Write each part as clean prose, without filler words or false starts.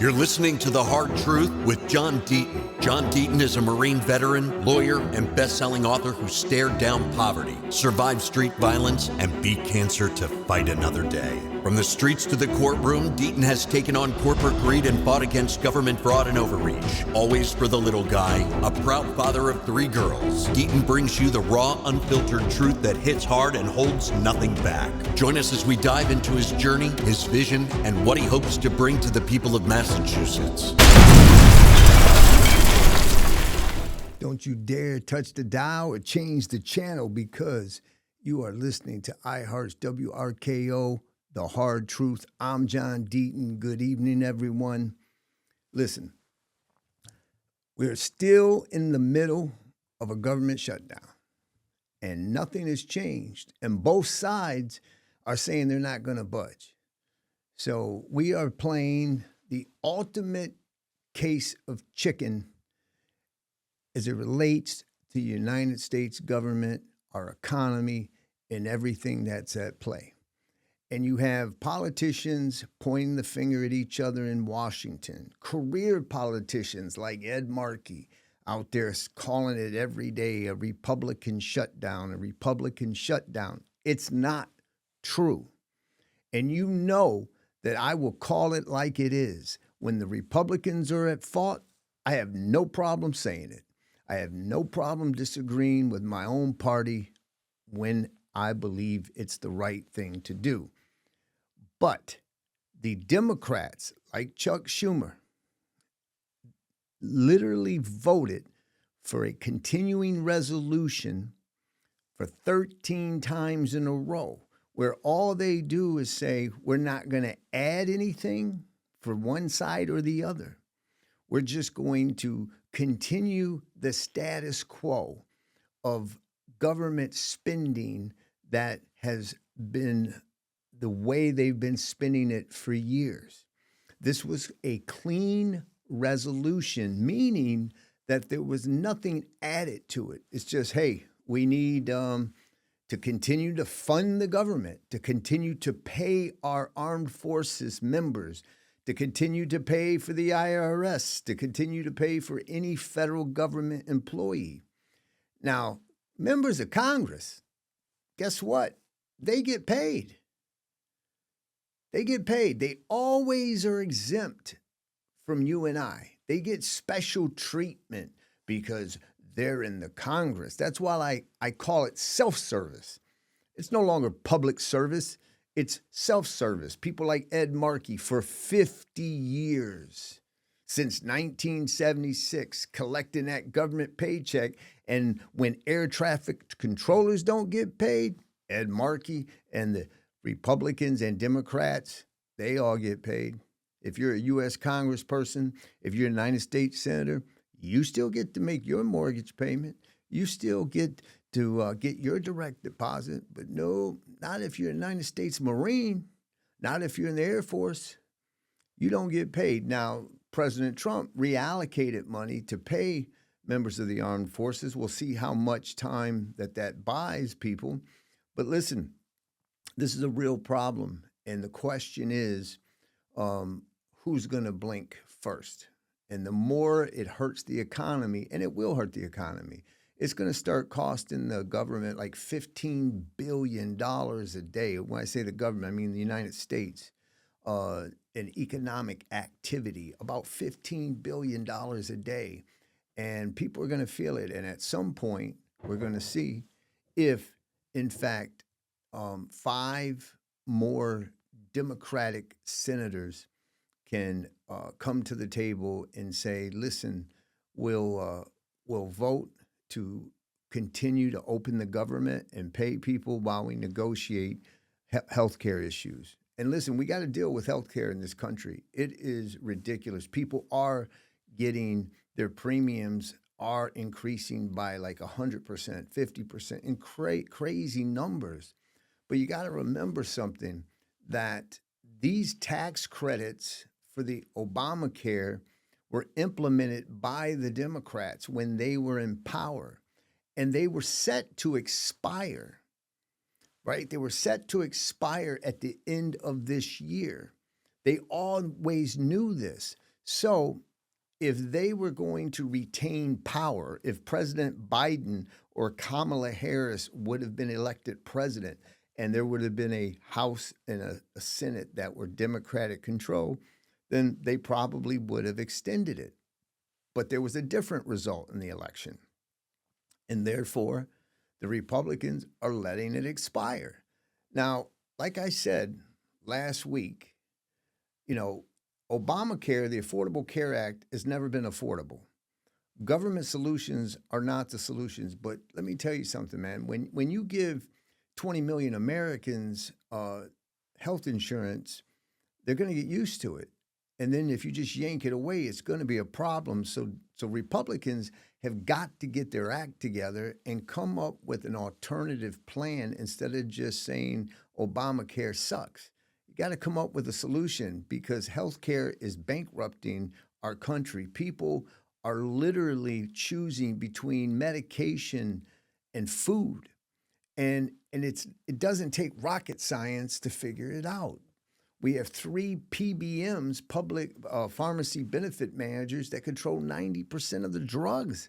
You're listening to The Hard Truth with John Deaton. John Deaton is a Marine veteran, lawyer, and best-selling author who stared down poverty, survived street violence, and beat cancer to fight another day. From the streets to the courtroom, Deaton has taken on corporate greed and fought against government fraud and overreach. Always for the little guy, a proud father of 3 girls, Deaton brings you the raw, unfiltered truth that hits hard and holds nothing back. Join us as we dive into his journey, his vision, and what he hopes to bring to the people of Massachusetts. Don't you dare touch the dial or change the channel, because you are listening to iHeart's WRKO, The Hard Truth. I'm John Deaton. Good evening, everyone. Listen, we're still in the middle of a government shutdown, and nothing has changed. And both sides are saying they're not going to budge. So we are playing the ultimate case of chicken as it relates to the United States government, our economy, and everything that's at play. And you have politicians pointing the finger at each other in Washington, career politicians like Ed Markey out there calling it every day a Republican shutdown, a Republican shutdown. It's not true. And you know that I will call it like it is. When the Republicans are at fault, I have no problem saying it. I have no problem disagreeing with my own party when I believe it's the right thing to do. But the Democrats, like Chuck Schumer, literally voted for a continuing resolution for 13 times in a row, where all they do is say, we're not going to add anything for one side or the other. We're just going to continue the status quo of government spending that has been the way they've been spending it for years. This was a clean resolution, meaning that there was nothing added to it. It's just, hey, we need to continue to fund the government, to continue to pay our armed forces members, to continue to pay for the IRS, to continue to pay for any federal government employee. Now, members of Congress, guess what? They get paid. They get paid. They always are exempt from you and I. They get special treatment because they're in the Congress. That's why I call it self-service. It's no longer public service. It's self-service. People like Ed Markey for 50 years, since 1976, collecting that government paycheck. And when air traffic controllers don't get paid, Ed Markey and the Republicans and Democrats, they all get paid. If you're a U.S. congressperson, if you're a United States senator, you still get to make your mortgage payment. You still get to get your direct deposit. But no, not if you're a United States Marine, not if you're in the Air Force. You don't get paid. Now, President Trump reallocated money to pay members of the armed forces. We'll see how much time that buys people. But listen, this is a real problem. And the question is, who's going to blink first? And the more it hurts the economy, and it will hurt the economy, it's going to start costing the government like $15 billion a day. When I say the government, I mean the United States, in economic activity, about $15 billion a day. And people are going to feel it. And at some point, we're going to see if, in fact, 5 more Democratic senators can come to the table and say, listen, we'll vote to continue to open the government and pay people while we negotiate healthcare issues. And listen, we got to deal with healthcare in this country. It is ridiculous. People are getting their premiums are increasing by like 100%, 50%, in crazy numbers. But you got to remember something, that these tax credits for the Obamacare were implemented by the Democrats when they were in power, and they were set to expire, right? They were set to expire at the end of this year. They always knew this. So if they were going to retain power, if President Biden or Kamala Harris would have been elected president and there would have been a House and a Senate that were Democratic control, then they probably would have extended it. But there was a different result in the election. And therefore, the Republicans are letting it expire. Now, like I said last week, Obamacare, the Affordable Care Act, has never been affordable. Government solutions are not the solutions. But let me tell you something, man. When you give 20 million Americans health insurance, they're going to get used to it. And then if you just yank it away, it's going to be a problem. So Republicans have got to get their act together and come up with an alternative plan instead of just saying Obamacare sucks. You got to come up with a solution because healthcare is bankrupting our country. People are literally choosing between medication and food. And it doesn't take rocket science to figure it out. We have 3 PBMs, public pharmacy benefit managers, that control 90% of the drugs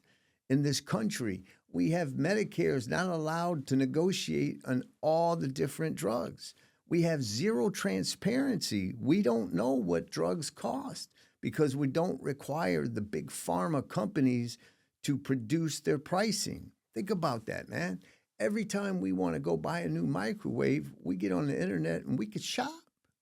in this country. We have Medicare's not allowed to negotiate on all the different drugs. We have zero transparency. We don't know what drugs cost because we don't require the big pharma companies to produce their pricing. Think about that, man. Every time we want to go buy a new microwave, we get on the internet and we could shop.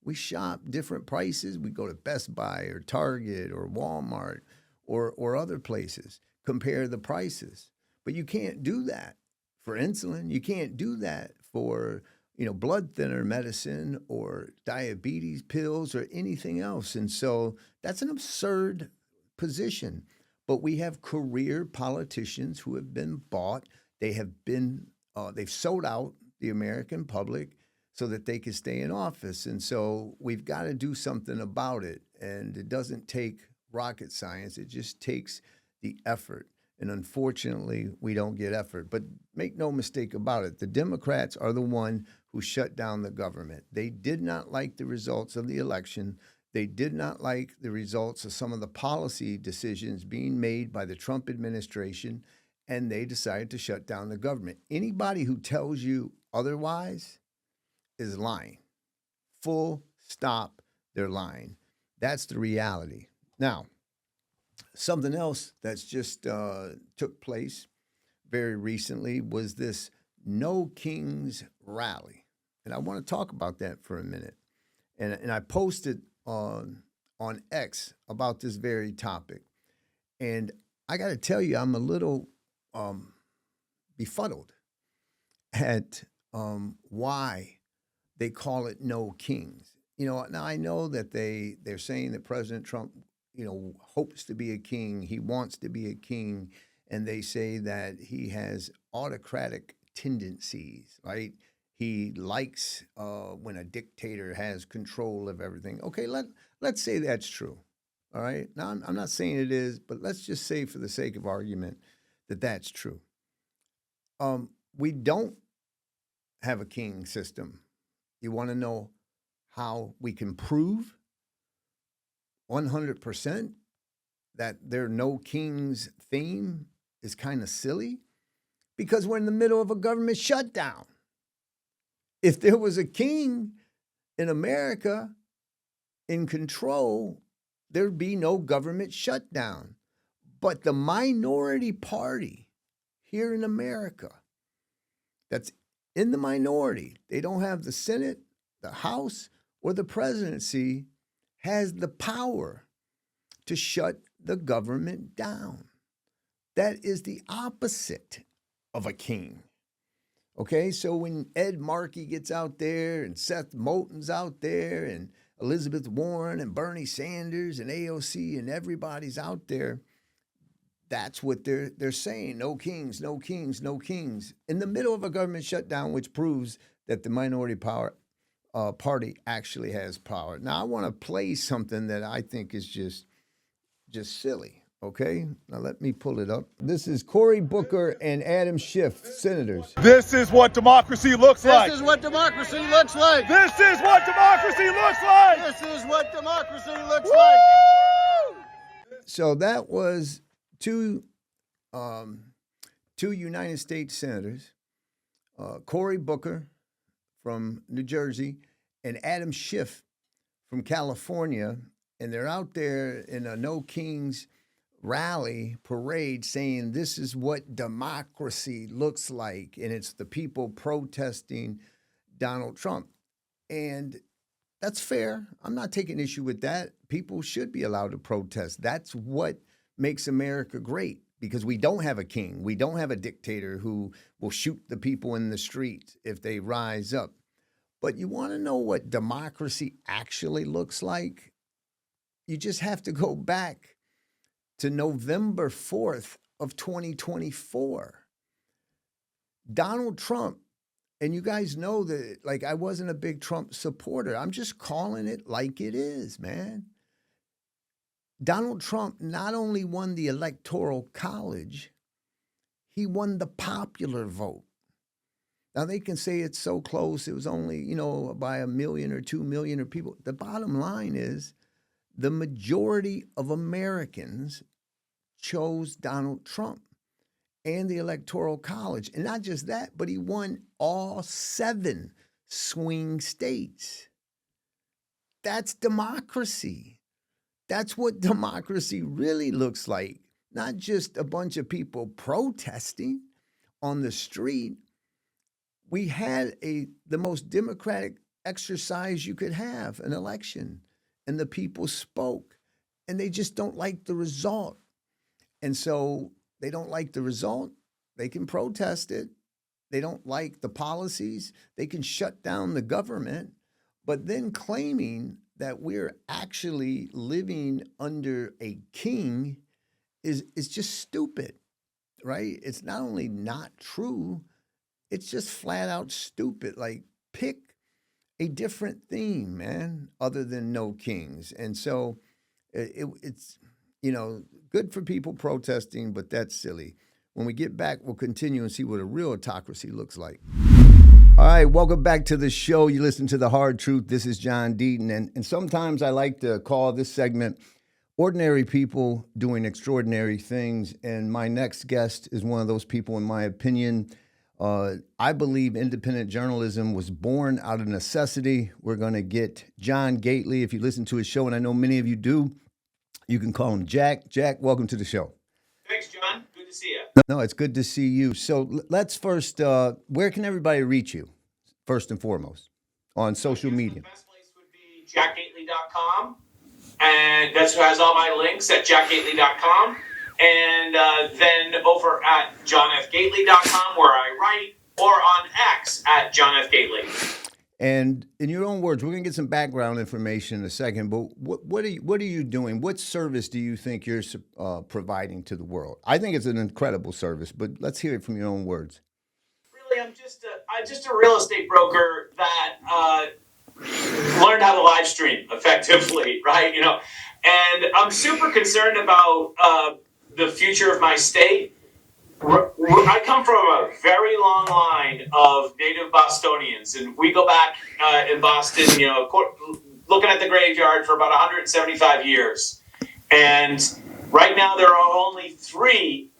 We shop different prices. We go to Best Buy or Target or Walmart or other places, compare the prices. But you can't do that for insulin. You can't do that for blood thinner medicine or diabetes pills or anything else. And so that's an absurd position. But we have career politicians who have been bought. They have been they've sold out the American public so that they can stay in office. And so we've got to do something about it. And it doesn't take rocket science. It just takes the effort. And unfortunately, we don't get effort. But make no mistake about it, the Democrats are the one who shut down the government. They did not like the results of the election. They did not like the results of some of the policy decisions being made by the Trump administration, and they decided to shut down the government. Anybody who tells you otherwise is lying. Full stop, they're lying. That's the reality. Now, something else that's just took place very recently was this No Kings rally. And I want to talk about that for a minute. And I posted on X about this very topic. And I got to tell you, I'm a little befuddled at why they call it No Kings. Now I know that they're saying that President Trump, hopes to be a king. He wants to be a king. And they say that he has autocratic tendencies, right? He likes when a dictator has control of everything. Okay, let's say that's true, all right? Now, I'm not saying it is, but let's just say for the sake of argument that that's true. We don't have a king system. You want to know how we can prove 100% that their No Kings theme is kind of silly? Because we're in the middle of a government shutdown. If there was a king in America in control, there'd be no government shutdown. But the minority party here in America that's in the minority, they don't have the Senate, the House, or the presidency, has the power to shut the government down. That is the opposite of a king. Okay, so when Ed Markey gets out there and Seth Moulton's out there and Elizabeth Warren and Bernie Sanders and AOC and everybody's out there, that's what they're saying. No kings, no kings, no kings. In the middle of a government shutdown, which proves that the minority party actually has power. Now, I want to play something that I think is just silly. Okay, now let me pull it up. This is Cory Booker and Adam Schiff, senators. This is what democracy looks like. This is what democracy looks like. This is what democracy looks like. This is what democracy looks Woo! like. So that was two United States senators, Cory Booker from New Jersey and Adam Schiff from California, and they're out there in a No Kings rally parade saying this is what democracy looks like, and it's the people protesting Donald Trump. And that's fair. I'm not taking issue with that. People should be allowed to protest. That's what makes America great, because we don't have a king. We don't have a dictator who will shoot the people in the street if they rise up. But you want to know what democracy actually looks like? You just have to go back to November 4th of 2024. Donald Trump, and you guys know that, like, I wasn't a big Trump supporter. I'm just calling it like it is, man. Donald Trump not only won the Electoral College, he won the popular vote. Now, they can say it's so close, it was only, by 1 million or 2 million of people. The bottom line is the majority of Americans chose Donald Trump and the Electoral College. And not just that, but he won all 7 swing states. That's democracy. That's what democracy really looks like. Not just a bunch of people protesting on the street. We had the most democratic exercise you could have, an election, and the people spoke, and they just don't like the result. And so they don't like the result, they can protest it. They don't like the policies, they can shut down the government, but then claiming that we're actually living under a king is just stupid, right? It's not only not true, it's just flat out stupid. Like, pick a different theme, man, other than no kings. And so it's, good for people protesting, but that's silly. When we get back, we'll continue and see what a real autocracy looks like. All right, welcome back to the show. You listen to The Hard Truth. This is John Deaton. And sometimes I like to call this segment Ordinary People Doing Extraordinary Things. And my next guest is one of those people, in my opinion. I believe independent journalism was born out of necessity. We're going to get John Gately. If you listen to his show, and I know many of you do, you can call him Jack. Jack, welcome to the show. Thanks, John. Good to see you. No, it's good to see you. So let's first, where can everybody reach you, first and foremost, on social media? The best place would be jackgately.com, and that's who has all my links at jackgately.com. And then over at johnfgately.com, where I write, or on X at johnfgately. And in your own words, we're going to get some background information in a second, but what are you doing? What service do you think you're providing to the world? I think it's an incredible service, but let's hear it from your own words. Really, I'm just a real estate broker that learned how to live stream effectively, right? And I'm super concerned about the future of my state. I come from a very long line of native Bostonians, and we go back in Boston, looking at the graveyard for about 175 years. And right now there are only 3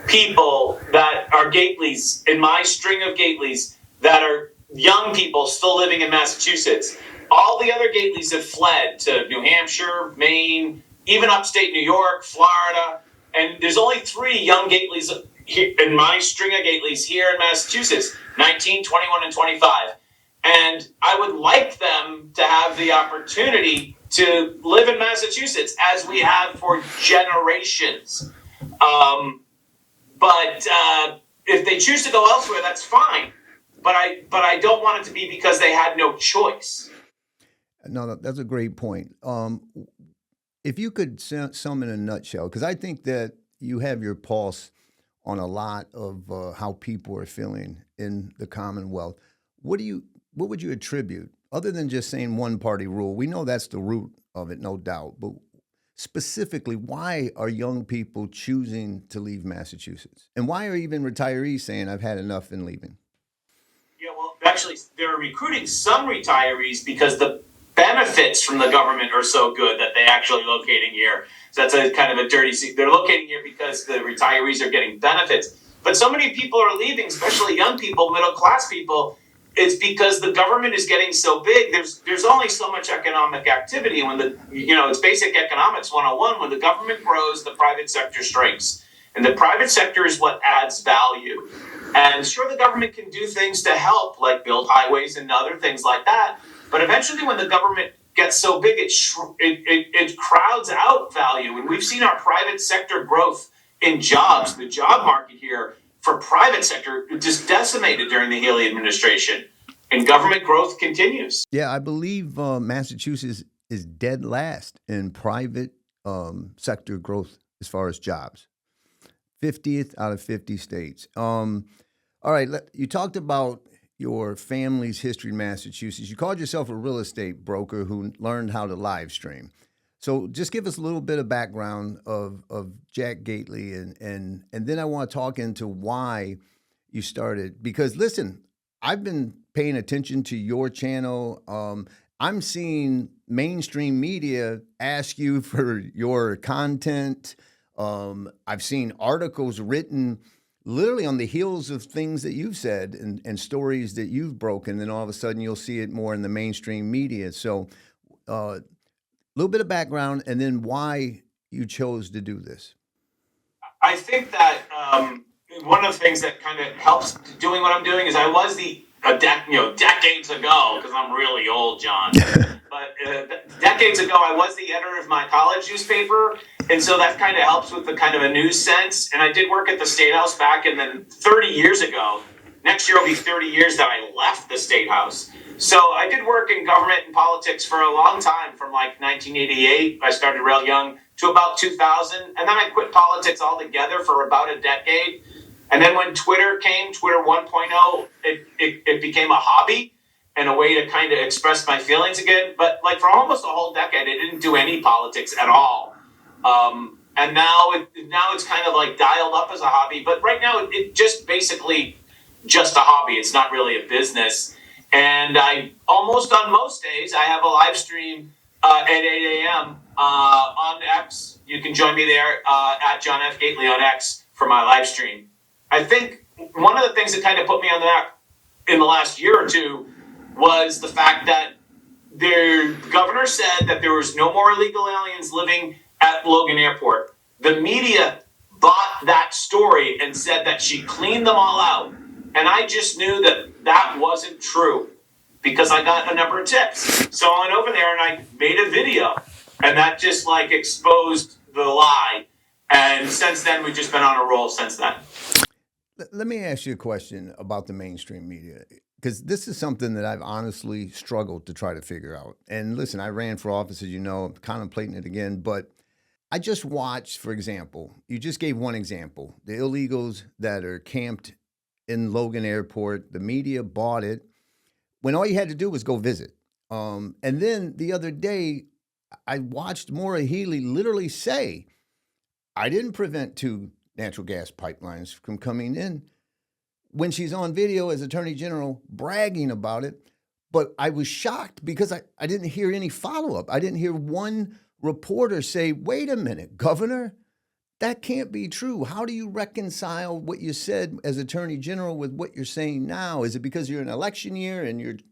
people that are Gately's, in my string of Gately's, that are young people still living in Massachusetts. All the other Gately's have fled to New Hampshire, Maine, even upstate New York, Florida. And there's only 3 young Gately's in my string of Gately's here in Massachusetts, 19, 21, and 25. And I would like them to have the opportunity to live in Massachusetts as we have for generations. But if they choose to go elsewhere, that's fine. But I don't want it to be because they had no choice. No, that's a great point. If you could sum in a nutshell, because I think that you have your pulse on a lot of how people are feeling in the Commonwealth. What would you attribute, other than just saying one party rule? We know that's the root of it, no doubt. But specifically, why are young people choosing to leave Massachusetts? And why are even retirees saying, I've had enough and leaving? Yeah, well, actually, they're recruiting some retirees because the benefits from the government are so good that they actually locating here. So that's a kind of a dirty secret. They're locating here because the retirees are getting benefits. But so many people are leaving, especially young people, middle class people. It's because the government is getting so big. There's only so much economic activity. And when it's basic economics 101. When the government grows, the private sector shrinks. And the private sector is what adds value. And sure, the government can do things to help, like build highways and other things like that. But eventually, when the government gets so big, it crowds out value. And we've seen our private sector growth in jobs. The job market here for private sector just decimated during the Haley administration. And government growth continues. Yeah, I believe Massachusetts is dead last in private sector growth as far as jobs. 50th out of 50 states. All right, you talked about your family's history in Massachusetts. You called yourself a real estate broker who learned how to live stream. So just give us a little bit of background of Jack Gately, and then I want to talk into why you started. Because listen, I've been paying attention to your channel. I'm seeing mainstream media ask you for your content. I've seen articles written literally on the heels of things that you've said and stories that you've broken, and all of a sudden you'll see it more in the mainstream media. So a little bit of background, and then why you chose to do this. I think that one of the things that kind of helps doing what I'm doing is I was decades ago, because I'm really old, John. But decades ago, I was the editor of my college newspaper, and so that kind of helps with the kind of a news sense. And I did work at the State House back in the 30 years ago. Next year will be 30 years that I left the State House. So I did work in government and politics for a long time, from like 1988, I started real young, to about 2000. And then I quit politics altogether for about a decade. And then when Twitter came, Twitter 1.0, it became a hobby and a way to kind of express my feelings again. But like for almost a whole decade, I didn't do any politics at all. And now it's kind of like dialed up as a hobby. But right now, it just basically just a hobby. It's not really a business. And I almost on most days, I have a live stream at 8 a.m. On X. You can join me there at John F. Gately on X for my live stream. I think one of the things that kind of put me on that in the last year or two was the fact that the governor said that there was no more illegal aliens living at Logan Airport. The media bought that story and said that she cleaned them all out. And I just knew that wasn't true because I got a number of tips. So I went over there and I made a video, and that just like exposed the lie. And since then, we've just been on a roll since then. Let me ask you a question about the mainstream media, because this is something that I've honestly struggled to try to figure out. And listen, I ran for office, as you know, I'm contemplating it again, but I just watched, for example, you just gave one example, the illegals that are camped in Logan Airport. The media bought it when all you had to do was go visit. And then the other day, I watched Maura Healey literally say, I didn't prevent 2 natural gas pipelines from coming in, when she's on video as Attorney General bragging about it. But I was shocked because I didn't hear any follow-up. I didn't hear one reporter say, wait a minute, Governor, that can't be true. How do you reconcile what you said as Attorney General with what you're saying now? Is it because you're in an election year and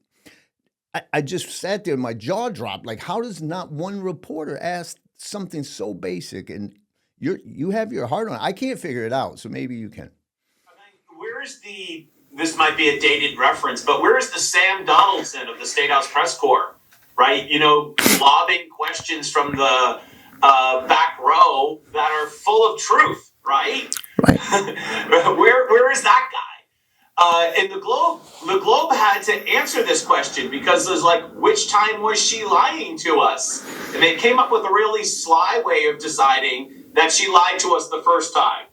I just sat there, my jaw dropped. Like, how does not one reporter ask something so basic? And you have your heart on it. I can't figure it out, so maybe you can. This might be a dated reference, but where is the Sam Donaldson of the State House Press Corps, right? Lobbing questions from the back row that are full of truth, right? Right. Where is that guy? And the Globe had to answer this question because there's like, which time was she lying to us? And they came up with a really sly way of deciding that she lied to us the first time.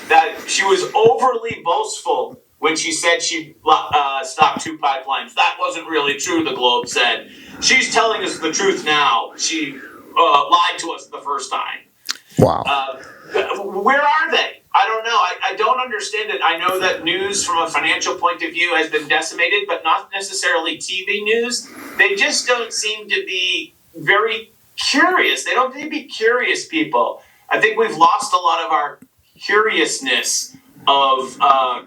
That she was overly boastful when she said she stopped 2 pipelines. That wasn't really true, the Globe said. She's telling us the truth now. She lied to us the first time. Wow. Where are they? I don't know. I don't understand it. I know that news from a financial point of view has been decimated, but not necessarily TV news. They just don't seem to be very curious. They don't seem to be curious people. I think we've lost a lot of our curiousness of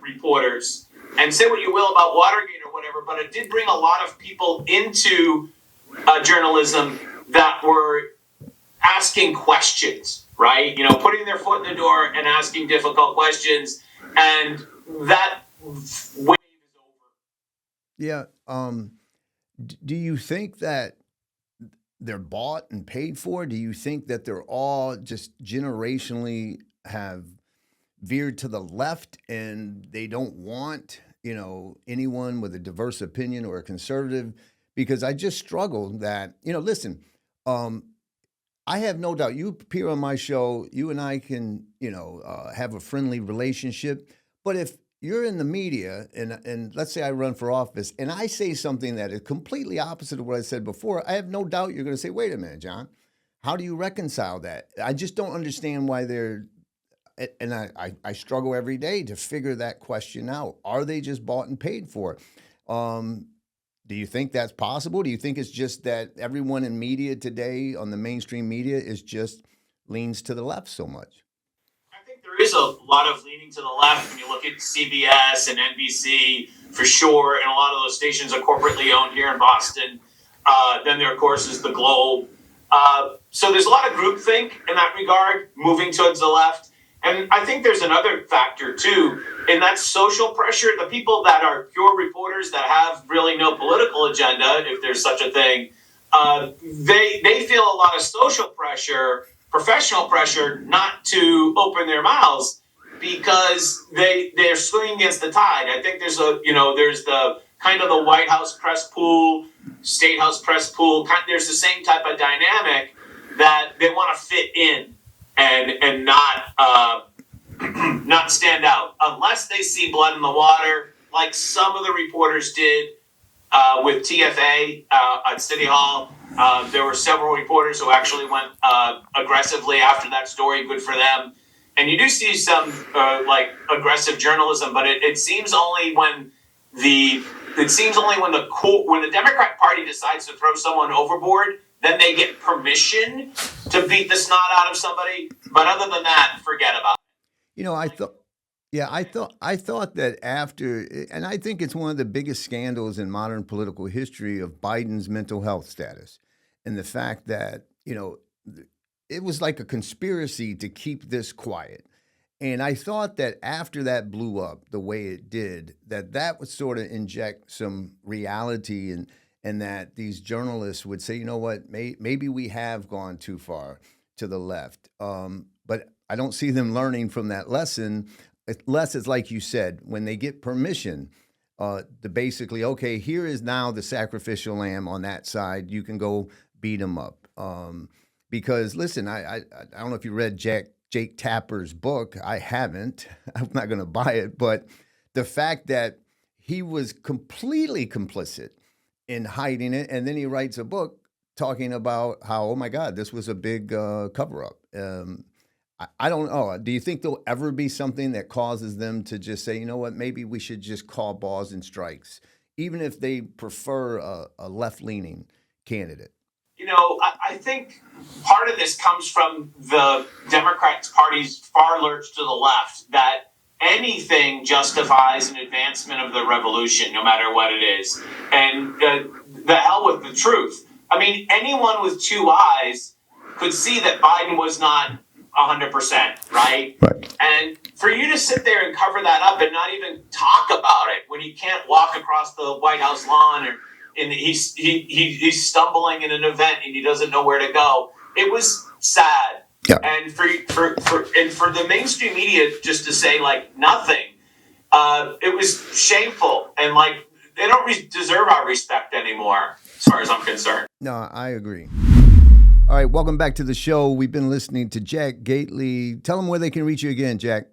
reporters. And say what you will about Watergate or whatever, but it did bring a lot of people into journalism that were asking questions, right? You know, putting their foot in the door and asking difficult questions, and that wave is over. Yeah. Do you think that they're bought and paid for? Do you think that they're all just generationally have veered to the left and they don't want, anyone with a diverse opinion or a conservative? Because I just struggle that, listen, I have no doubt you appear on my show, you and I can, have a friendly relationship. But if you're in the media and let's say I run for office and I say something that is completely opposite of what I said before, I have no doubt you're going to say, wait a minute, John, how do you reconcile that? I just don't understand why they're, and I struggle every day to figure that question out. Are they just bought and paid for? Do you think that's possible? Do you think it's just that everyone in media today on the mainstream media is just leans to the left so much? I think there is a lot of leaning to the left when you look at CBS and NBC for sure, and a lot of those stations are corporately owned here in Boston. Then there, of course, is the Globe. So there's a lot of groupthink in that regard, moving towards the left. And I think there's another factor, too, and that's social pressure. The people that are pure reporters that have really no political agenda, if there's such a thing, they feel a lot of social pressure, professional pressure, not to open their mouths because they're swimming against the tide. I think there's there's the kind of the White House press pool, State House press pool. There's the same type of dynamic that they want to fit in and not stand out unless they see blood in the water, like some of the reporters did with TFA at City Hall. There were several reporters who actually went aggressively after that story. Good for them. And you do see some aggressive journalism, but it seems only when the Democrat Party decides to throw someone overboard, then they get permission to beat the snot out of somebody. But other than that, forget about it. I thought that after, and I think it's one of the biggest scandals in modern political history of Biden's mental health status and the fact that, it was like a conspiracy to keep this quiet. And I thought that after that blew up the way it did, that would sort of inject some reality and that these journalists would say, you know what, maybe we have gone too far to the left. But I don't see them learning from that lesson, unless it's like you said, when they get permission to basically, okay, here is now the sacrificial lamb on that side. You can go beat them up. Because listen, I don't know if you read Jake Tapper's book. I haven't. I'm not going to buy it. But the fact that he was completely complicit in hiding it, and then he writes a book talking about how, oh my God, this was a big cover-up. I don't know. Do you think there'll ever be something that causes them to just say, you know what, maybe we should just call balls and strikes, even if they prefer a left-leaning candidate? I think part of this comes from the Democrat Party's far lurch to the left, that anything justifies an advancement of the revolution, no matter what it is. And the hell with the truth. I mean, anyone with two eyes could see that Biden was not 100%, right? And for you to sit there and cover that up and not even talk about it when he can't walk across the White House lawn and he's stumbling in an event and he doesn't know where to go. It was sad. Yeah. And for the mainstream media just to say like nothing, it was shameful, and like they don't deserve our respect anymore, as far as I'm concerned. No, I agree. All right, welcome back to the show. We've been listening to Jack Gately. Tell them where they can reach you again, Jack.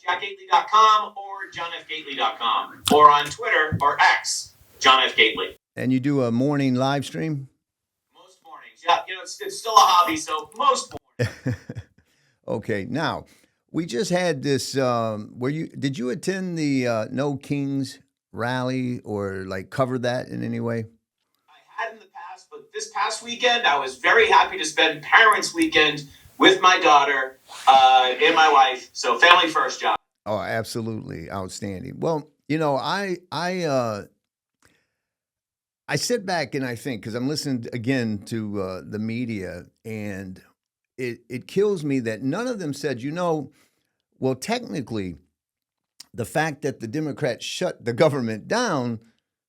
JackGately.com or JohnFGately.com, or on Twitter or X, John F. Gately. And you do a morning live stream? Most mornings. Yeah, it's still a hobby, so most mornings. Okay, now, We just had this. Did you attend the No Kings rally or like cover that in any way? I had in the past, but this past weekend, I was very happy to spend Parents' Weekend with my daughter and my wife. So family first, John. Oh, absolutely outstanding. Well, you know, I sit back and I think because I'm listening again to the media, and it kills me that none of them said, well, technically, the fact that the Democrats shut the government down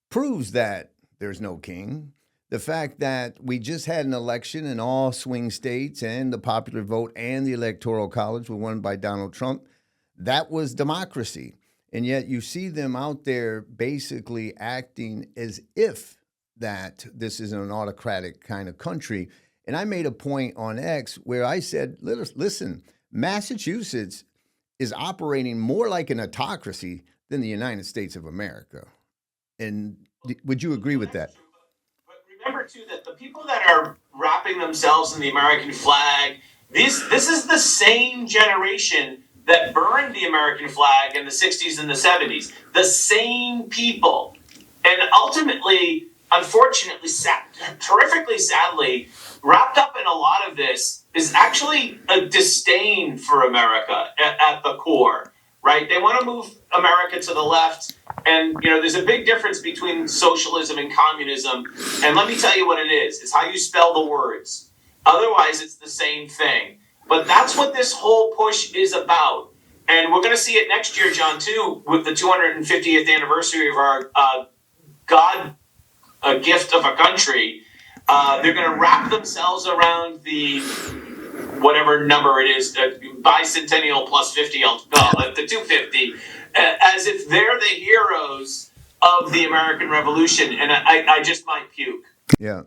proves that there's no king. The fact that we just had an election in all swing states and the popular vote and the electoral college were won by Donald Trump, that was democracy. And yet you see them out there basically acting as if that this is an autocratic kind of country. And I made a point on X where I said, listen, Massachusetts is operating more like an autocracy than the United States of America. And would you agree with that? But remember too that the people that are wrapping themselves in the American flag, this is the same generation that burned the American flag in the 60s and the 70s. The same people. And ultimately, unfortunately, terrifically sadly, wrapped up in a lot of this is actually a disdain for America at the core, right? They want to move America to the left. And, there's a big difference between socialism and communism. And let me tell you what it is. It's how you spell the words. Otherwise, it's the same thing. But that's what this whole push is about. And we're going to see it next year, John, too, with the 250th anniversary of our God gift of a country. They're going to wrap themselves around the whatever number it is, bicentennial plus 50, I'll call it, the 250, as if they're the heroes of the American Revolution. And I just might puke. Yeah.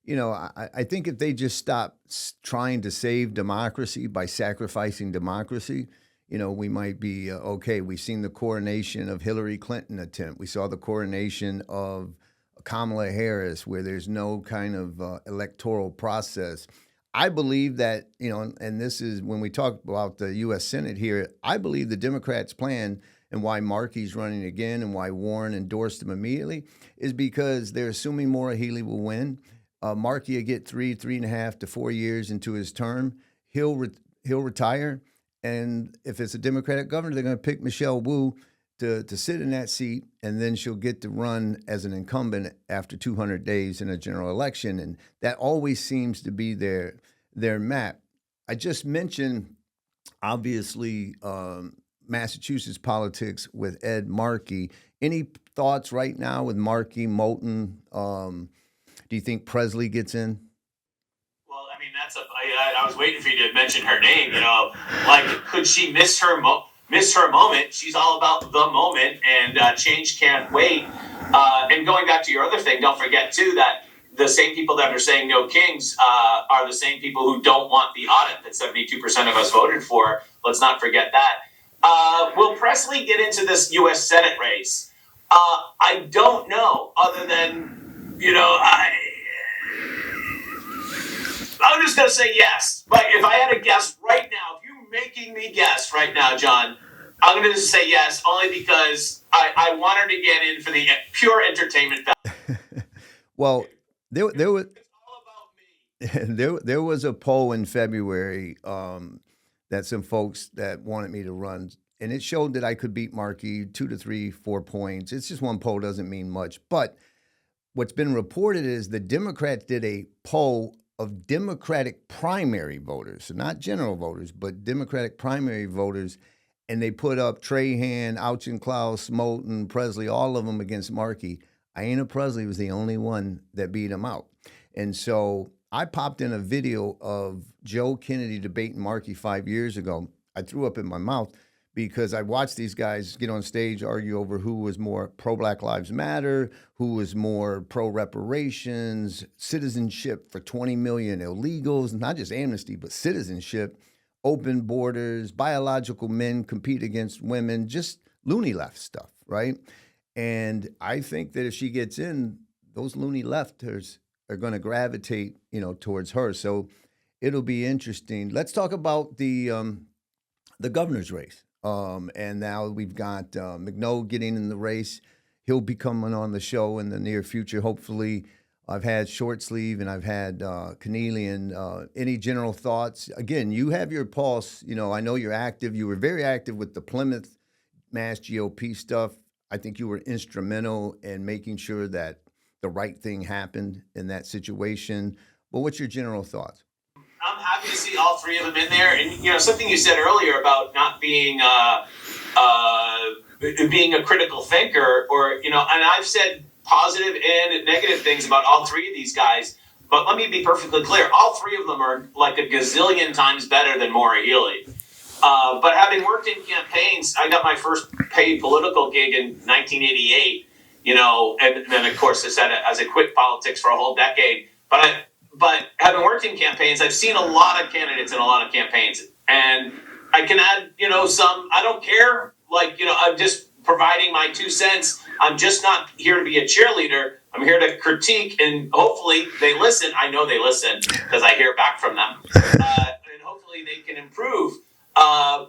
I think if they just stop trying to save democracy by sacrificing democracy, we might be okay. We've seen the coronation of Hillary Clinton attempt. We saw the coronation of Kamala Harris, where there's no kind of electoral process. I believe that, and this is when we talk about the U.S. Senate here, I believe the Democrats' plan and why Markey's running again and why Warren endorsed him immediately is because they're assuming Maura Healey will win. Markey will get 3.5 to 4 years into his term. He'll retire. And if it's a Democratic governor, they're going to pick Michelle Wu to sit in that seat, and then she'll get to run as an incumbent after 200 days in a general election. And that always seems to be their map. I just mentioned, obviously, Massachusetts politics with Ed Markey. Any thoughts right now with Markey, Moulton? Do you think Presley gets in? Well, I mean, I was waiting for you to mention her name. Could she miss her moment? She's all about the moment, and change can't wait. And going back to your other thing, don't forget too that the same people that are saying no kings are the same people who don't want the audit that 72% of us voted for. Let's not forget that. Will Presley get into this U.S. Senate race? I don't know, other than, I'm just going to say yes. But if I had to guess right now, if you're making me guess right now, John, I'm going to just say yes, only because I want her to get in for the pure entertainment value. Well, there was It's all about me. there was a poll in February that some folks that wanted me to run, and it showed that I could beat Markey 2 to 3, 4 points. It's just one poll, doesn't mean much. But what's been reported is the Democrats did a poll of Democratic primary voters, so not general voters, but Democratic primary voters, and they put up Trahan, Auchincloss, Moulton, Presley, all of them against Markey. Ayanna Presley was the only one that beat him out. And so I popped in a video of Joe Kennedy debating Markey 5 years ago. I threw up in my mouth because I watched these guys get on stage, argue over who was more pro-Black Lives Matter, who was more pro-reparations, citizenship for 20 million illegals, not just amnesty, but citizenship, open borders, biological men compete against women, just loony left stuff, right? And I think that if she gets in, those loony lefters are going to gravitate, towards her. So it'll be interesting. Let's talk about the the governor's race. And now we've got McNoll getting in the race. He'll be coming on the show in the near future, hopefully. I've had Short Sleeve and I've had Keneally. And any general thoughts? Again, you have your pulse. You know, I know you're active. You were very active with the Plymouth Mass GOP stuff. I think you were instrumental in making sure that the right thing happened in that situation. But what's your general thoughts? I'm happy to see all three of them in there. And, you know, something you said earlier about not being being a critical thinker, or, you know, and I've said positive and negative things about all three of these guys. But let me be perfectly clear. All three of them are like a gazillion times better than Maura Healey. But having worked in campaigns, I got my first paid political gig in 1988, you know, and then, of course, I quit politics for a whole decade. But having worked in campaigns, I've seen a lot of candidates in a lot of campaigns. And I can add, you know, some, I don't care. Like, you know, I'm just providing my 2 cents. I'm just not here to be a cheerleader. I'm here to critique, and hopefully they listen. I know they listen because I hear back from them. And hopefully they can improve.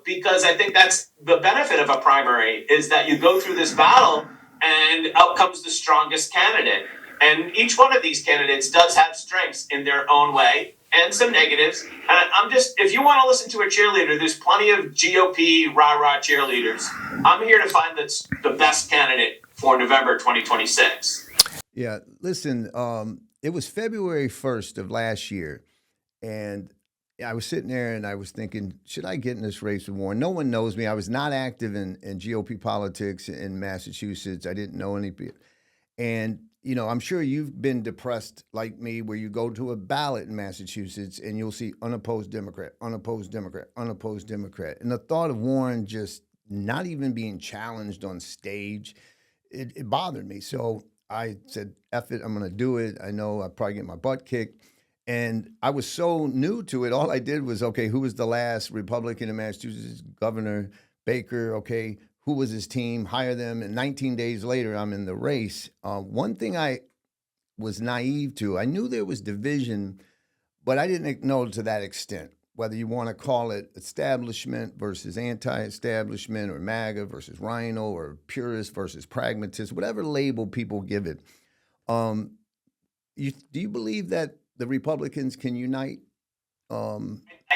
Because I think that's the benefit of a primary, is that you go through this battle and out comes the strongest candidate. And each one of these candidates does have strengths in their own way and some negatives. And I'm just, if you want to listen to a cheerleader, there's plenty of GOP rah-rah cheerleaders. I'm here to find the best candidate for November 2026. Yeah, listen, it was February 1st of last year, and I was sitting there and I was thinking, should I get in this race with Warren? No one knows me. I was not active in GOP politics in Massachusetts. I didn't know any people. And, you know, I'm sure you've been depressed like me, where you go to a ballot in Massachusetts and you'll see unopposed Democrat, unopposed Democrat, unopposed Democrat. And the thought of Warren just not even being challenged on stage, it bothered me. So I said, F it, I'm going to do it. I know I'll probably get my butt kicked. And I was so new to it. All I did was, okay, who was the last Republican in Massachusetts? Governor Baker. Okay, who was his team? Hire them. And 19 days later, I'm in the race. One thing I was naive to, I knew there was division, but I didn't know to that extent. Whether you want to call it establishment versus anti-establishment, or MAGA versus Rhino, or purist versus pragmatist, whatever label people give it. Do you believe that the Republicans can unite? I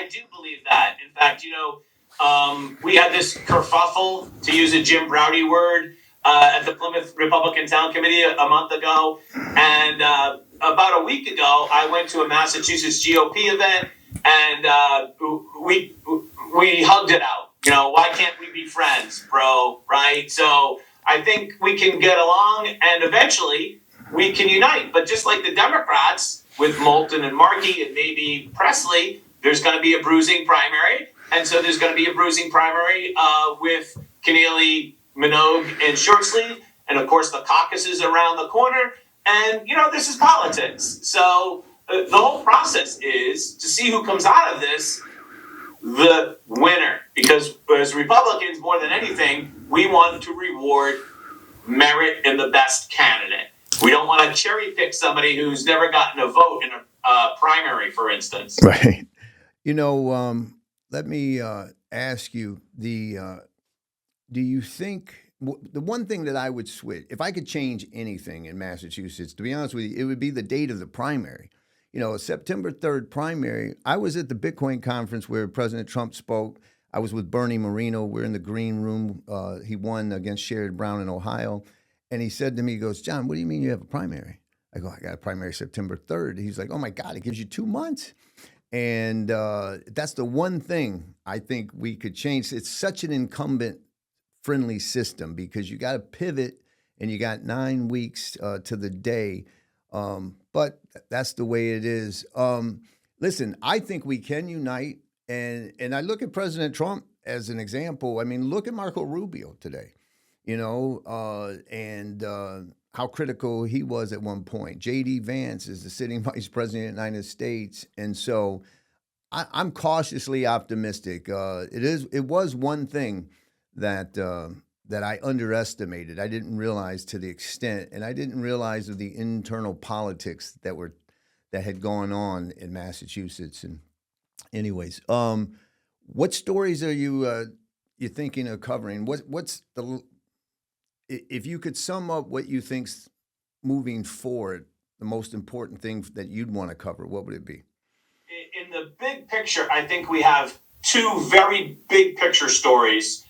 do believe that. In fact, you know, we had this kerfuffle, to use a Jim Browdy word, at the Plymouth Republican Town Committee a month ago. And about a week ago, I went to a Massachusetts GOP event, and we hugged it out. You know, why can't we be friends, bro? Right? So I think we can get along, and eventually we can unite. But just like the Democrats, with Moulton and Markey and maybe Presley, there's going to be a bruising primary. And so there's going to be a bruising primary with Keneally, Minogue, and Shortsleeve. And, of course, the caucus is around the corner. And, you know, this is politics. So the whole process is to see who comes out of this the winner. Because as Republicans, more than anything, we want to reward merit in the best candidate. We don't want to cherry pick somebody who's never gotten a vote in a primary, for instance. Right. You know, let me ask you, do you think the one thing that I would switch, if I could change anything in Massachusetts, to be honest with you, it would be the date of the primary. You know, September 3rd primary, I was at the Bitcoin conference where President Trump spoke. I was with Bernie Moreno. We're in the green room. He won against Sherrod Brown in Ohio. And he said to me, he goes, John, what do you mean you have a primary? I go, I got a primary September 3rd. He's like, oh, my God, it gives you 2 months. And that's the one thing I think we could change. It's such an incumbent-friendly system because you got to pivot, and you got 9 weeks to the day. But that's the way it is. Listen, I think we can unite. And I look at President Trump as an example. I mean, look at Marco Rubio today. You know, and how critical he was at one point. J.D. Vance is the sitting vice president of the United States. And so I'm cautiously optimistic. It was one thing that I underestimated. I didn't realize to the extent, and I didn't realize of the internal politics that had gone on in Massachusetts. And anyways, What stories are you thinking of covering? If you could sum up what you think's moving forward, the most important thing that you'd want to cover, what would it be? In the big picture, I think we have two very big picture stories.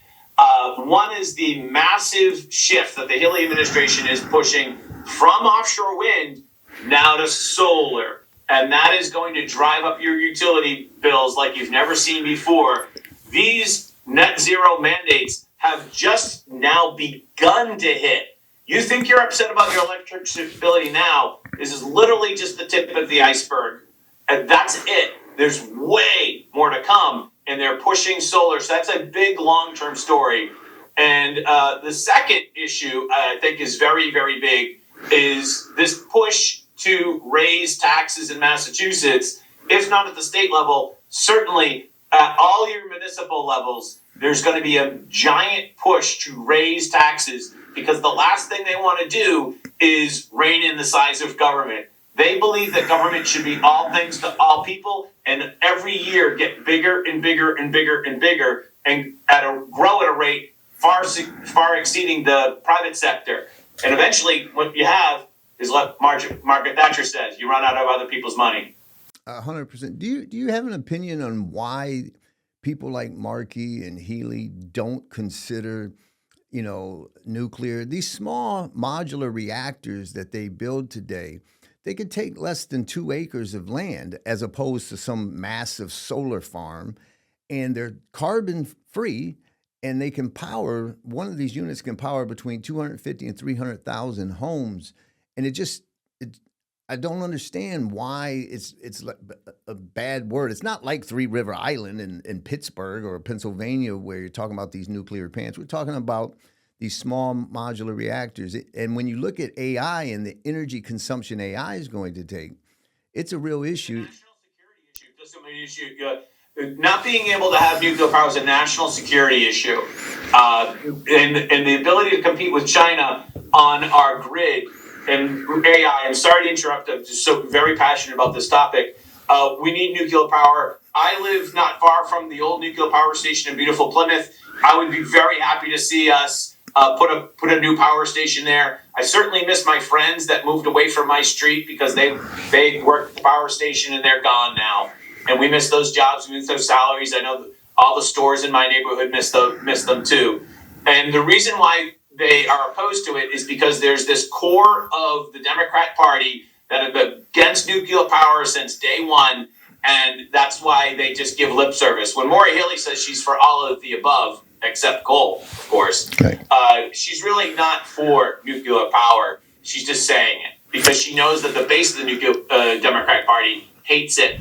One is the massive shift that the Haley administration is pushing from offshore wind now to solar. And that is going to drive up your utility bills like you've never seen before. These net zero mandates have just now begun to hit. You think you're upset about your electricity now. This is literally just the tip of the iceberg. And that's it. There's way more to come, and they're pushing solar. So that's a big long-term story. And the second issue I think is very, very big is this push to raise taxes in Massachusetts, if not at the state level, certainly at all your municipal levels, there's going to be a giant push to raise taxes because the last thing they want to do is rein in the size of government. They believe that government should be all things to all people and every year get bigger and bigger and bigger and bigger and grow at a rate far exceeding the private sector. And eventually what you have is what Margaret Thatcher says, you run out of other people's money. 100%. Do you have an opinion on why people like Markey and Healy don't consider, nuclear? These small modular reactors that they build today, they could take less than 2 acres of land as opposed to some massive solar farm, and they're carbon free, and they can power, one of these units can power between 250 and 300,000 homes. And I don't understand why it's like a bad word. It's not like Three River Island in Pittsburgh or Pennsylvania where you're talking about these nuclear plants. We're talking about these small modular reactors. And when you look at AI and the energy consumption AI is going to take, it's a real issue. National security issue. Not being able to have nuclear power is a national security issue. And the ability to compete with China on our grid and AI, I'm sorry to interrupt, I'm just so very passionate about this topic. We need nuclear power. I live not far from the old nuclear power station in beautiful Plymouth. I would be very happy to see us put a new power station there. I certainly miss my friends that moved away from my street because they worked at the power station and they're gone now. And we miss those jobs, we miss those salaries. I know all the stores in my neighborhood miss them too. And the reason why they are opposed to it is because there's this core of the Democrat Party that have been against nuclear power since day one, and that's why they just give lip service. When Maura Healey says she's for all of the above, except coal, of course, she's really not for nuclear power. She's just saying it because she knows that the base of the nuclear Democratic Party hates it.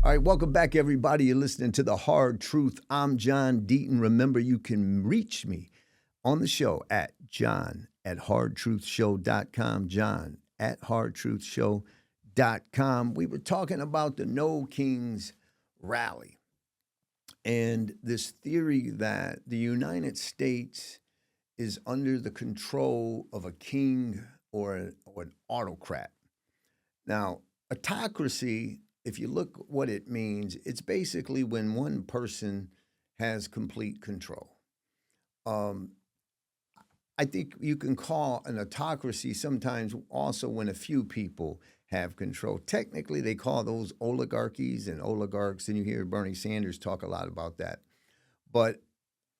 All right, welcome back, everybody. You're listening to The Hard Truth. I'm John Deaton. Remember, you can reach me on the show at john@hardtruthshow.com, john@hardtruthshow.com. We were talking about the No Kings rally and this theory that the United States is under the control of a king or an autocrat. Now, autocracy, if you look what it means, it's basically when one person has complete control. I think you can call an autocracy sometimes also when a few people have control. Technically, they call those oligarchies and oligarchs, and you hear Bernie Sanders talk a lot about that. But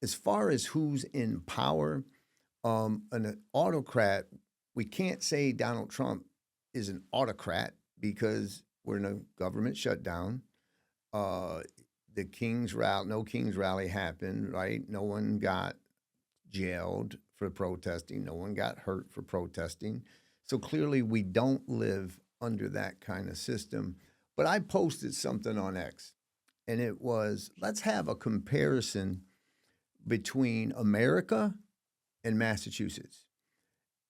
as far as who's in power, an autocrat, we can't say Donald Trump is an autocrat because we're in a government shutdown. The no King's rally happened, right? No one got jailed for protesting. No one got hurt for protesting. So clearly we don't live under that kind of system. But I posted something on X, and it was, let's have a comparison between America and Massachusetts.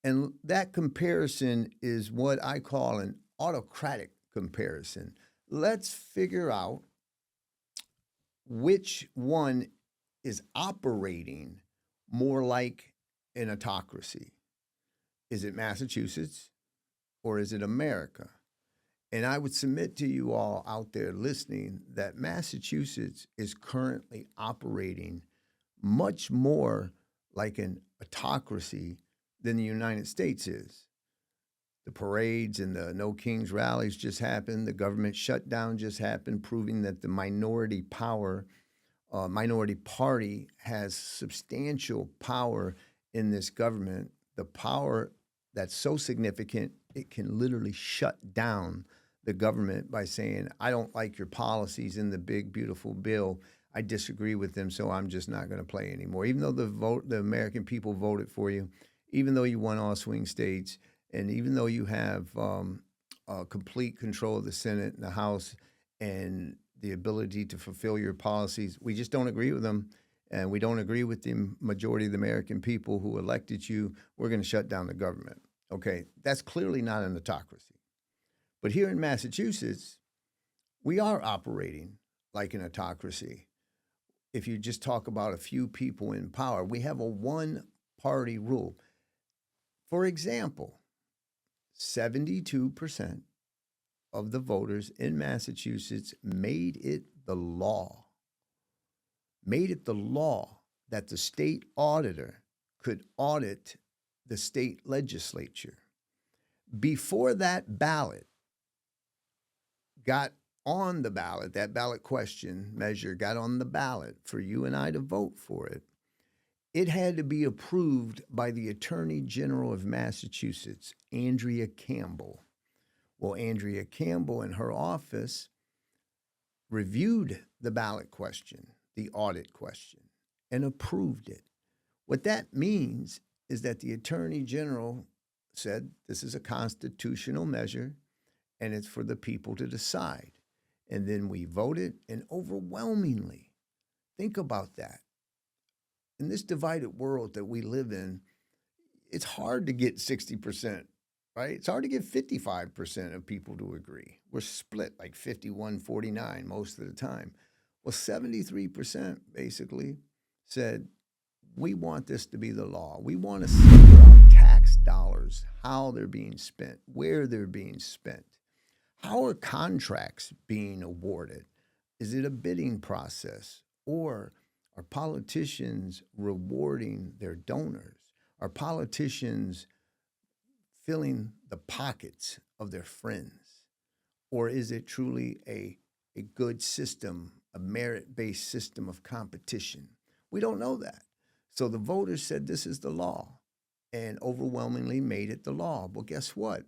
And that comparison is what I call an autocratic comparison. Let's figure out which one is operating more like an autocracy. Is it Massachusetts or is it America? And I would submit to you all out there listening that Massachusetts is currently operating much more like an autocracy than the United States is. The parades and the No Kings rallies just happened. The government shutdown just happened, proving that the minority party has substantial power in this government. The power that's so significant, it can literally shut down the government by saying, I don't like your policies in the big, beautiful bill. I disagree with them, so I'm just not going to play anymore. Even though the American people voted for you, even though you won all swing states, and even though you have complete control of the Senate and the House and the ability to fulfill your policies, we just don't agree with them. And we don't agree with the majority of the American people who elected you. We're going to shut down the government. Okay, that's clearly not an autocracy. But here in Massachusetts, we are operating like an autocracy. If you just talk about a few people in power, we have a one-party rule. For example, 72% of the voters in Massachusetts made it the law that the state auditor could audit the state legislature. Before that ballot got on the ballot, that ballot question measure got on the ballot for you and I to vote for it, it had to be approved by the Attorney General of Massachusetts, Andrea Campbell. Well, Andrea Campbell and her office reviewed the ballot question, the audit question, and approved it. What that means is that the Attorney General said this is a constitutional measure and it's for the people to decide. And then we voted, and overwhelmingly, think about that. In this divided world that we live in, it's hard to get 60%, right? It's hard to get 55% of people to agree. We're split like 51-49 most of the time. Well, 73% basically said, we want this to be the law. We want to see our tax dollars, how they're being spent, where they're being spent. How are contracts being awarded? Is it a bidding process? Or are politicians rewarding their donors? Are politicians filling the pockets of their friends? Or is it truly a good system, a merit-based system of competition? We don't know that. So the voters said this is the law and overwhelmingly made it the law. Well, guess what?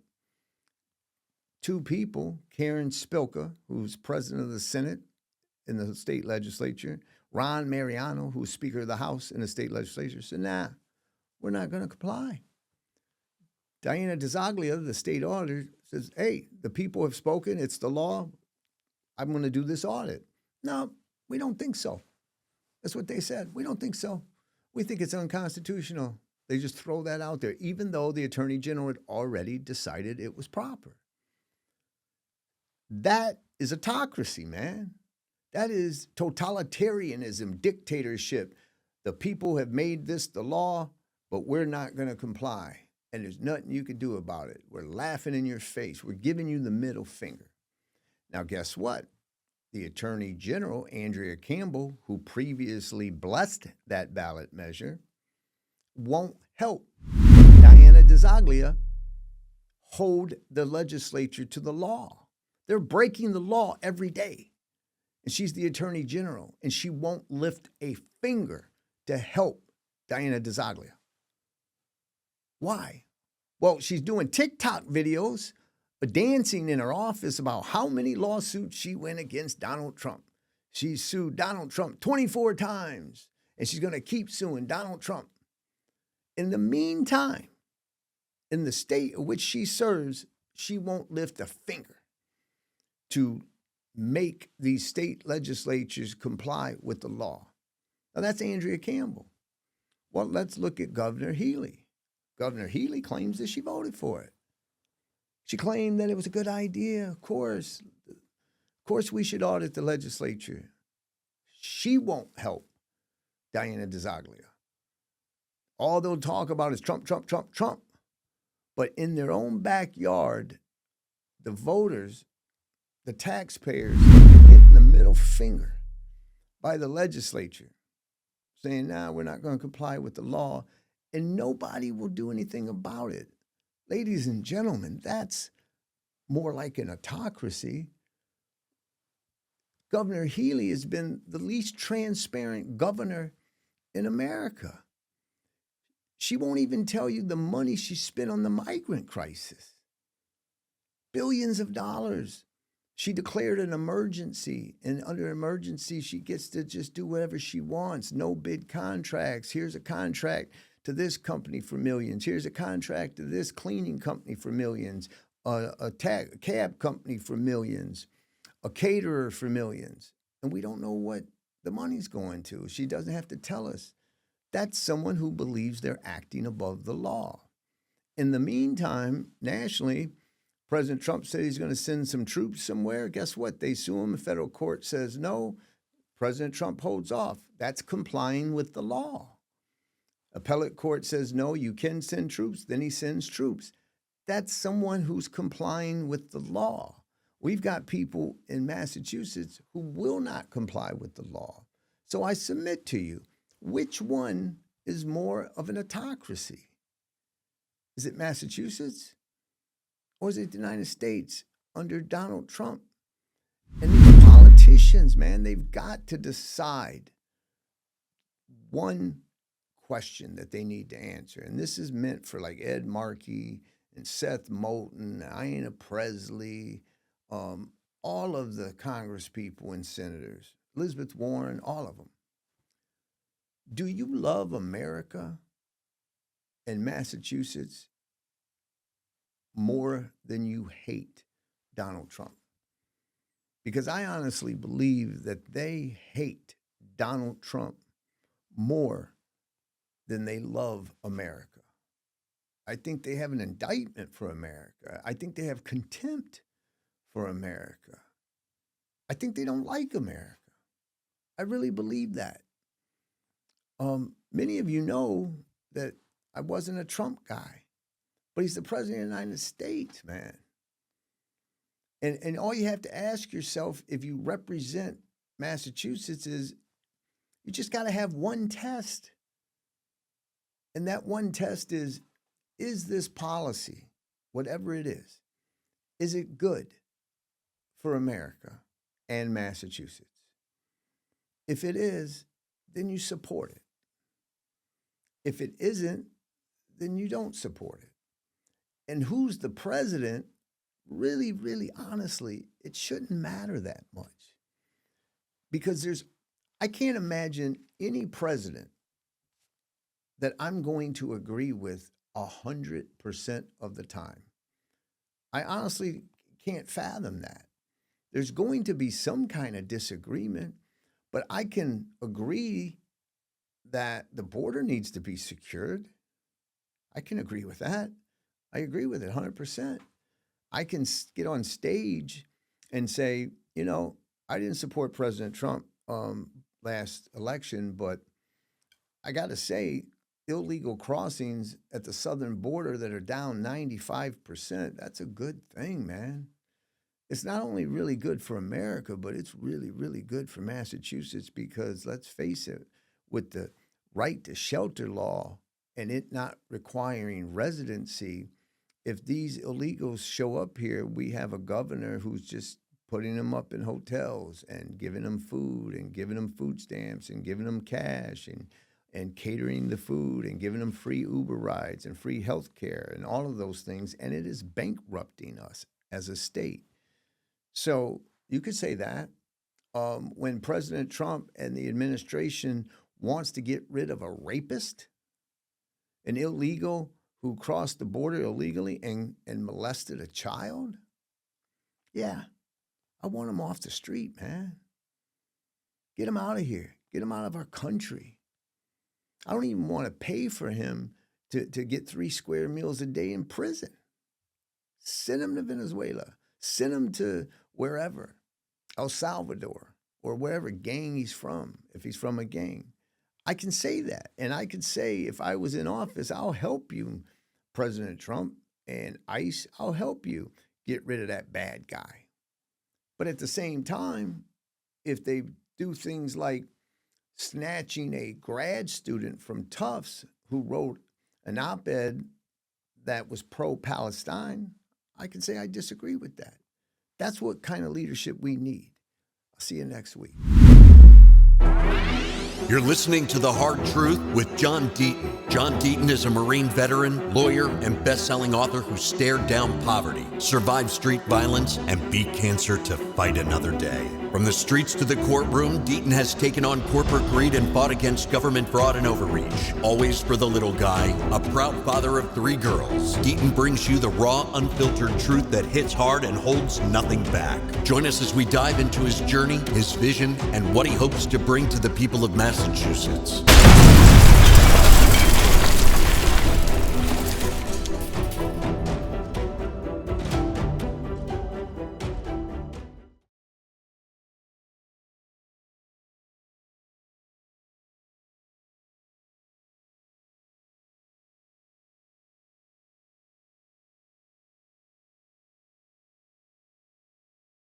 Two people, Karen Spilka, who's president of the Senate in the state legislature, Ron Mariano, who's Speaker of the House in the state legislature, said, nah, we're not going to comply. Diana DeZoglia, the state auditor, says, hey, the people have spoken. It's the law. I'm going to do this audit. No, we don't think so. That's what they said. We don't think so. We think it's unconstitutional. They just throw that out there, even though the Attorney General had already decided it was proper. That is autocracy, man. That is totalitarianism, dictatorship. The people have made this the law, but we're not going to comply. And there's nothing you can do about it. We're laughing in your face. We're giving you the middle finger. Now, guess what? The Attorney General, Andrea Campbell, who previously blessed that ballot measure, won't help Diana DeZoglia hold the legislature to the law. They're breaking the law every day. And she's the Attorney General, and she won't lift a finger to help Diana DeZoglia. Why? Well, she's doing TikTok videos, dancing in her office about how many lawsuits she won against Donald Trump. She sued Donald Trump 24 times, and she's going to keep suing Donald Trump. In the meantime, in the state of which she serves, she won't lift a finger to make these state legislatures comply with the law. Now, that's Andrea Campbell. Well, let's look at Governor Healy. Governor Healy claims that she voted for it. She claimed that it was a good idea. Of course we should audit the legislature. She won't help Diana DeZoglia. All they'll talk about is Trump, Trump, Trump, Trump. But in their own backyard, the voters the taxpayers getting the middle finger by the legislature saying, nah, we're not going to comply with the law, and nobody will do anything about it. Ladies and gentlemen, that's more like an autocracy. Governor Healy has been the least transparent governor in America. She won't even tell you the money she spent on the migrant crisis. Billions of dollars. She declared an emergency, and under emergency, she gets to just do whatever she wants. No bid contracts. Here's a contract to this company for millions. Here's a contract to this cleaning company for millions, a cab company for millions, a caterer for millions. And we don't know what the money's going to. She doesn't have to tell us. That's someone who believes they're acting above the law. In the meantime, nationally, President Trump said he's going to send some troops somewhere. Guess what? They sue him. The federal court says no. President Trump holds off. That's complying with the law. Appellate court says no, you can send troops. Then he sends troops. That's someone who's complying with the law. We've got people in Massachusetts who will not comply with the law. So I submit to you, which one is more of an autocracy? Is it Massachusetts? Or is it the United States under Donald Trump? And these politicians, man, they've got to decide one question that they need to answer. And this is meant for like Ed Markey and Seth Moulton, Ayanna Presley, all of the Congress people and senators, Elizabeth Warren, all of them. Do you love America and Massachusetts more than you hate Donald Trump? Because I honestly believe that they hate Donald Trump more than they love America. I think they have an indictment for America. I think they have contempt for America. I think they don't like America. I really believe that. Many of you know that I wasn't a Trump guy. But he's the president of the United States, man. And all you have to ask yourself if you represent Massachusetts is you just got to have one test. And that one test is this policy, whatever it is it good for America and Massachusetts? If it is, then you support it. If it isn't, then you don't support it. And who's the president, really, really honestly, it shouldn't matter that much. Because I can't imagine any president that I'm going to agree with 100% of the time. I honestly can't fathom that. There's going to be some kind of disagreement, but I can agree that the border needs to be secured. I can agree with that. I agree with it 100%. I can get on stage and say, I didn't support President Trump last election, but I got to say, illegal crossings at the southern border that are down 95%, that's a good thing, man. It's not only really good for America, but it's really, really good for Massachusetts because, let's face it, with the right to shelter law and it not requiring residency, if these illegals show up here, we have a governor who's just putting them up in hotels and giving them food and giving them food stamps and giving them cash and catering the food and giving them free Uber rides and free health care and all of those things. And it is bankrupting us as a state. So you could say that when President Trump and the administration wants to get rid of a rapist, an illegal who crossed the border illegally and molested a child, yeah, I want him off the street, man. Get him out of here. Get him out of our country. I don't even want to pay for him to get 3 square meals a day in prison. Send him to Venezuela. Send him to wherever, El Salvador, or wherever gang he's from, if he's from a gang. I can say that. And I could say, if I was in office, I'll help you, President Trump and ICE. I'll help you get rid of that bad guy. But at the same time, if they do things like snatching a grad student from Tufts who wrote an op-ed that was pro-Palestine, I can say I disagree with that. That's what kind of leadership we need. I'll see you next week. You're listening to The Hard Truth with John Deaton. John Deaton is a Marine veteran, lawyer, and best-selling author who stared down poverty, survived street violence, and beat cancer to fight another day. From the streets to the courtroom, Deaton has taken on corporate greed and fought against government fraud and overreach. Always for the little guy, a proud father of 3 girls, Deaton brings you the raw, unfiltered truth that hits hard and holds nothing back. Join us as we dive into his journey, his vision, and what he hopes to bring to the people of Massachusetts.